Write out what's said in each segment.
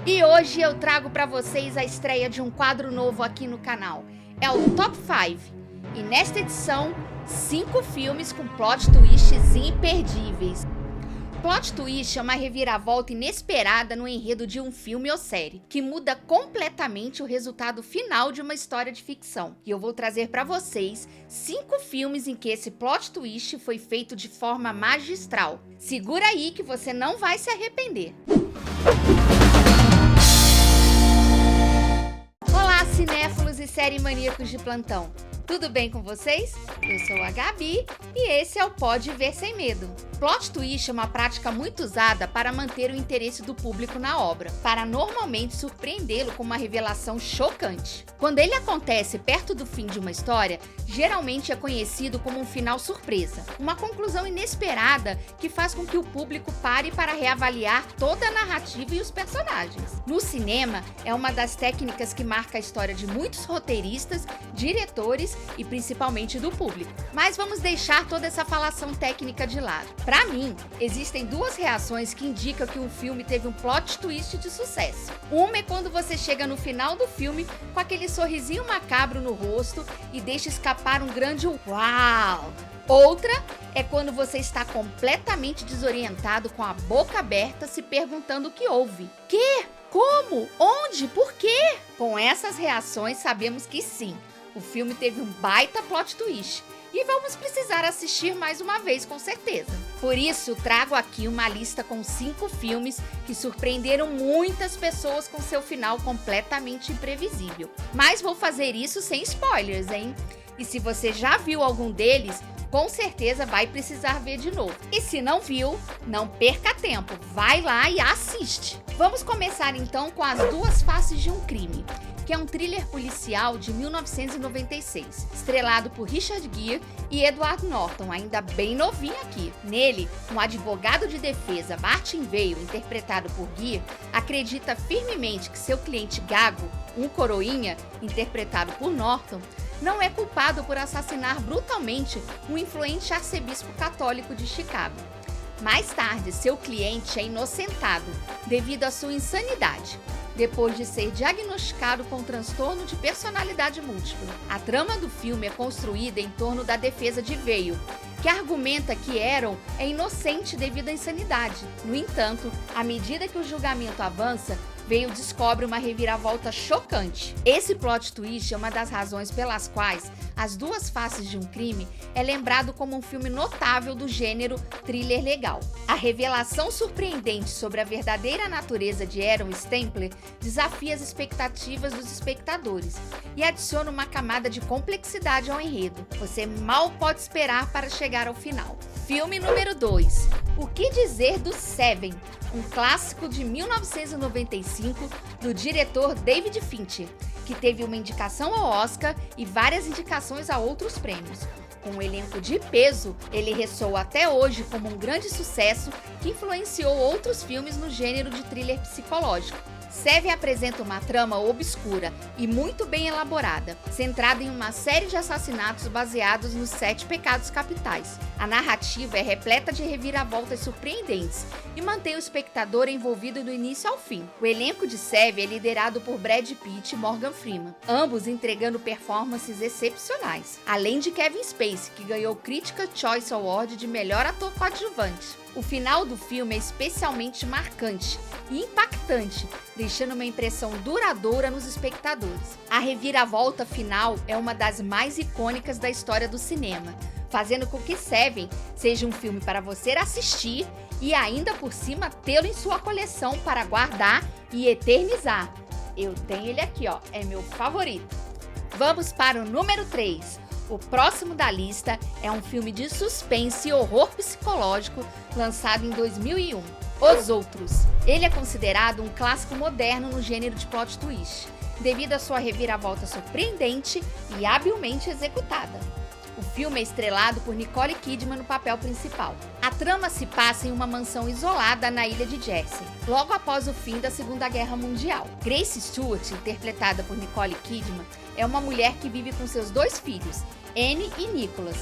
E hoje eu trago para vocês a estreia de um quadro novo aqui no canal. É o Top 5. E nesta edição, 5 filmes com plot twists imperdíveis. Plot twist é uma reviravolta inesperada no enredo de um filme ou série, que muda completamente o resultado final de uma história de ficção. E eu vou trazer para vocês 5 filmes em que esse plot twist foi feito de forma magistral. Segura aí que você não vai se arrepender. Olá, cinéfilos e série maníacos de plantão. Tudo bem com vocês? Eu sou a Gabi e esse é o Pode Ver Sem Medo. Plot twist é uma prática muito usada para manter o interesse do público na obra, para normalmente surpreendê-lo com uma revelação chocante. Quando ele acontece perto do fim de uma história, geralmente é conhecido como um final surpresa, uma conclusão inesperada que faz com que o público pare para reavaliar toda a narrativa e os personagens. No cinema, é uma das técnicas que marca a história de muitos roteiristas, diretores e principalmente do público. Mas vamos deixar toda essa falação técnica de lado. Para mim, existem 2 reações que indicam que um filme teve um plot twist de sucesso. Uma é quando você chega no final do filme com aquele sorrisinho macabro no rosto e deixa escapar um grande uau! Outra é quando você está completamente desorientado com a boca aberta se perguntando o que houve. Que? Como? Onde? Por quê? Com essas reações sabemos que sim, o filme teve um baita plot twist. E vamos precisar assistir mais uma vez, com certeza. Por isso, trago aqui uma lista com 5 filmes que surpreenderam muitas pessoas com seu final completamente imprevisível. Mas vou fazer isso sem spoilers, hein? E se você já viu algum deles, com certeza vai precisar ver de novo. E se não viu, não perca tempo, vai lá e assiste. Vamos começar então com As Duas Faces de um Crime, que é um thriller policial de 1996, estrelado por Richard Gere e Edward Norton, ainda bem novinho aqui. Nele, um advogado de defesa, Martin Vale, interpretado por Gere, acredita firmemente que seu cliente Gago, um coroinha, interpretado por Norton, não é culpado por assassinar brutalmente um influente arcebispo católico de Chicago. Mais tarde, seu cliente é inocentado devido à sua insanidade, depois de ser diagnosticado com transtorno de personalidade múltipla. A trama do filme é construída em torno da defesa de Vale, que argumenta que Aaron é inocente devido à insanidade. No entanto, à medida que o julgamento avança, Vale descobre uma reviravolta chocante. Esse plot twist é uma das razões pelas quais As Duas Faces de um Crime é lembrado como um filme notável do gênero thriller legal. A revelação surpreendente sobre a verdadeira natureza de Aaron Stempler desafia as expectativas dos espectadores e adiciona uma camada de complexidade ao enredo. Você mal pode esperar para chegar ao final. Filme número 2. O que dizer do Seven? Um clássico de 1995 do diretor David Fincher, que teve uma indicação ao Oscar e várias indicações a outros prêmios. Com um elenco de peso, ele ressoa até hoje como um grande sucesso que influenciou outros filmes no gênero de thriller psicológico. Seven apresenta uma trama obscura e muito bem elaborada, centrada em uma série de assassinatos baseados nos 7 pecados capitais. A narrativa é repleta de reviravoltas surpreendentes e mantém o espectador envolvido do início ao fim. O elenco de Seven é liderado por Brad Pitt e Morgan Freeman, ambos entregando performances excepcionais, além de Kevin Spacey, que ganhou o Critics' Choice Award de melhor ator coadjuvante. O final do filme é especialmente marcante e impactante, deixando uma impressão duradoura nos espectadores. A reviravolta final é uma das mais icônicas da história do cinema, fazendo com que Seven seja um filme para você assistir e ainda por cima tê-lo em sua coleção para guardar e eternizar. Eu tenho ele aqui, ó, é meu favorito. Vamos para o número 3. O próximo da lista é um filme de suspense e horror psicológico lançado em 2001, Os Outros. Ele é considerado um clássico moderno no gênero de plot twist, devido à sua reviravolta surpreendente e habilmente executada. O filme é estrelado por Nicole Kidman no papel principal. A trama se passa em uma mansão isolada na ilha de Jersey, logo após o fim da Segunda Guerra Mundial. Grace Stewart, interpretada por Nicole Kidman, é uma mulher que vive com seus 2 filhos, Annie e Nicholas.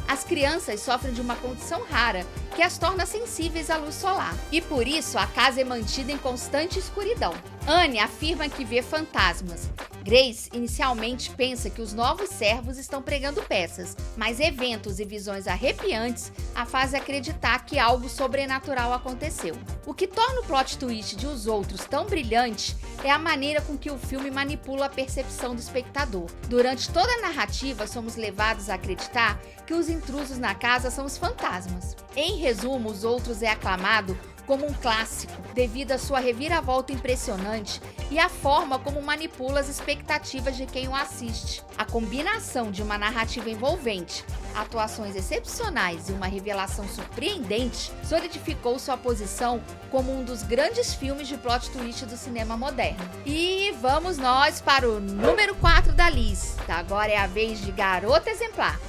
As crianças sofrem de uma condição rara que as torna sensíveis à luz solar, e por isso a casa é mantida em constante escuridão. Anne afirma que vê fantasmas. Grace inicialmente pensa que os novos servos estão pregando peças, mas eventos e visões arrepiantes a fazem acreditar que algo sobrenatural aconteceu. O que torna o plot twist de Os Outros tão brilhante é a maneira com que o filme manipula a percepção do espectador. Durante toda a narrativa, somos levados a acreditar que os intrusos na casa são os fantasmas. Em resumo, Os Outros é aclamado como um clássico, devido à sua reviravolta impressionante e à forma como manipula as expectativas de quem o assiste. A combinação de uma narrativa envolvente, atuações excepcionais e uma revelação surpreendente solidificou sua posição como um dos grandes filmes de plot twist do cinema moderno. E vamos nós para o número 4 da lista. Agora é a vez de Garota Exemplar,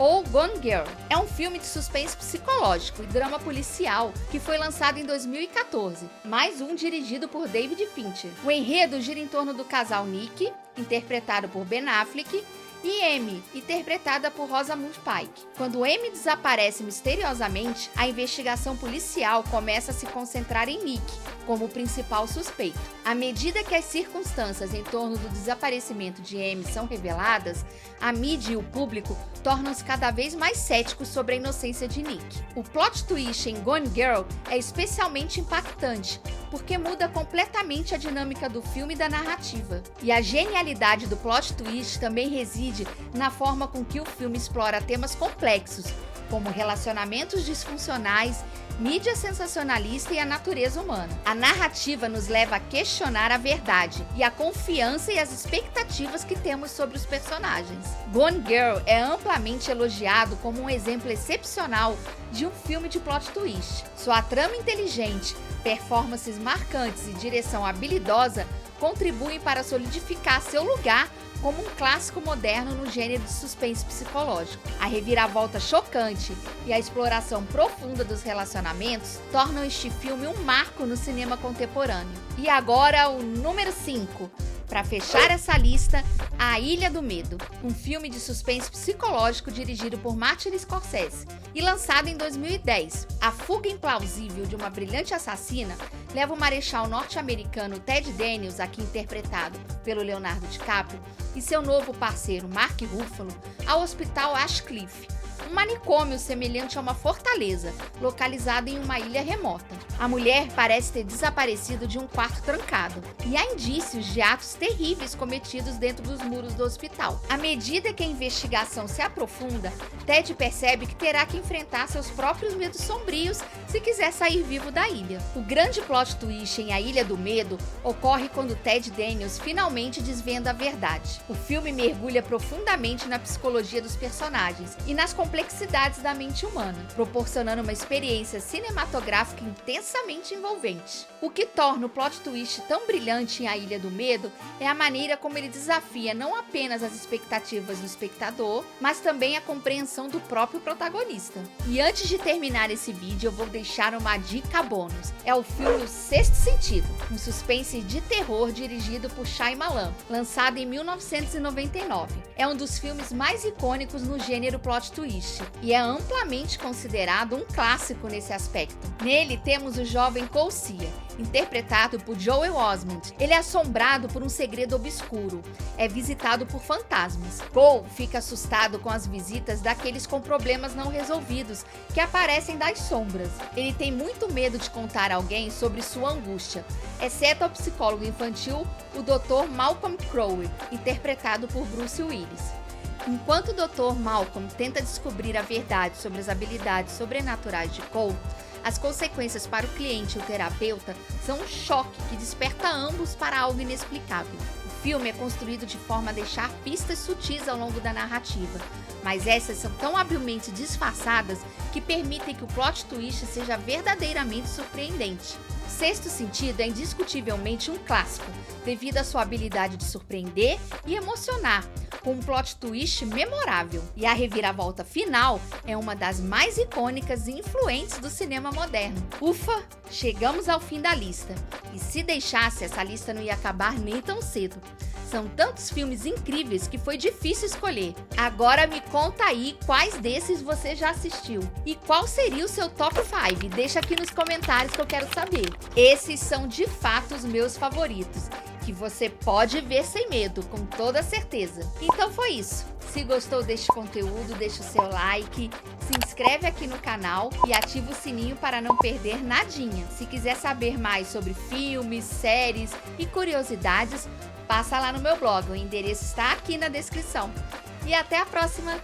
ou Gone Girl. É um filme de suspense psicológico e drama policial que foi lançado em 2014, mais um dirigido por David Fincher. O enredo gira em torno do casal Nick, interpretado por Ben Affleck, e Amy, interpretada por Rosamund Pike. Quando Amy desaparece misteriosamente, a investigação policial começa a se concentrar em Nick como o principal suspeito. À medida que as circunstâncias em torno do desaparecimento de Amy são reveladas, a mídia e o público tornam-se cada vez mais céticos sobre a inocência de Nick. O plot twist em Gone Girl é especialmente impactante, porque muda completamente a dinâmica do filme e da narrativa. E a genialidade do plot twist também reside na forma com que o filme explora temas complexos, como relacionamentos disfuncionais, mídia sensacionalista e a natureza humana. A narrativa nos leva a questionar a verdade e a confiança e as expectativas que temos sobre os personagens. Gone Girl é amplamente elogiado como um exemplo excepcional de um filme de plot twist. Sua trama inteligente, performances marcantes e direção habilidosa contribuem para solidificar seu lugar como um clássico moderno no gênero de suspense psicológico. A reviravolta chocante e a exploração profunda dos relacionamentos tornam este filme um marco no cinema contemporâneo. E agora o número 5. Para fechar essa lista, A Ilha do Medo, um filme de suspense psicológico dirigido por Martin Scorsese e lançado em 2010. A fuga implausível de uma brilhante assassina leva o marechal norte-americano Ted Daniels, aqui interpretado pelo Leonardo DiCaprio, e seu novo parceiro Mark Ruffalo ao hospital Ashcliffe, um manicômio semelhante a uma fortaleza, localizado em uma ilha remota. A mulher parece ter desaparecido de um quarto trancado, e há indícios de atos terríveis cometidos dentro dos muros do hospital. À medida que a investigação se aprofunda, Ted percebe que terá que enfrentar seus próprios medos sombrios se quiser sair vivo da ilha. O grande plot twist em A Ilha do Medo ocorre quando Ted Daniels finalmente desvenda a verdade. O filme mergulha profundamente na psicologia dos personagens e nas complexidades da mente humana, proporcionando uma experiência cinematográfica intensamente envolvente. O que torna o plot twist tão brilhante em A Ilha do Medo é a maneira como ele desafia não apenas as expectativas do espectador, mas também a compreensão do próprio protagonista. E antes de terminar esse vídeo, eu vou deixar uma dica bônus. É o filme O Sexto Sentido, um suspense de terror dirigido por Shyamalan, lançado em 1999. É um dos filmes mais icônicos no gênero plot twist e é amplamente considerado um clássico nesse aspecto. Nele temos o jovem Cole Cia, interpretado por Joel Osment. Ele é assombrado por um segredo obscuro, é visitado por fantasmas. Cole fica assustado com as visitas daqueles com problemas não resolvidos que aparecem das sombras. Ele tem muito medo de contar a alguém sobre sua angústia, exceto ao psicólogo infantil, o Dr. Malcolm Crowe, interpretado por Bruce Willis. Enquanto o Dr. Malcolm tenta descobrir a verdade sobre as habilidades sobrenaturais de Cole, as consequências para o cliente e o terapeuta são um choque que desperta ambos para algo inexplicável. O filme é construído de forma a deixar pistas sutis ao longo da narrativa, mas essas são tão habilmente disfarçadas que permitem que o plot twist seja verdadeiramente surpreendente. Sexto Sentido é indiscutivelmente um clássico, devido à sua habilidade de surpreender e emocionar, com um plot twist memorável. E a reviravolta final é uma das mais icônicas e influentes do cinema moderno. Ufa, chegamos ao fim da lista. E se deixasse, essa lista não ia acabar nem tão cedo. São tantos filmes incríveis que foi difícil escolher. Agora me conta aí quais desses você já assistiu. E qual seria o seu top 5? Deixa aqui nos comentários que eu quero saber. Esses são de fato os meus favoritos, que você pode ver sem medo, com toda certeza. Então foi isso. Se gostou deste conteúdo, deixa o seu like, se inscreve aqui no canal e ativa o sininho para não perder nadinha. Se quiser saber mais sobre filmes, séries e curiosidades, passa lá no meu blog, o endereço está aqui na descrição. E até a próxima!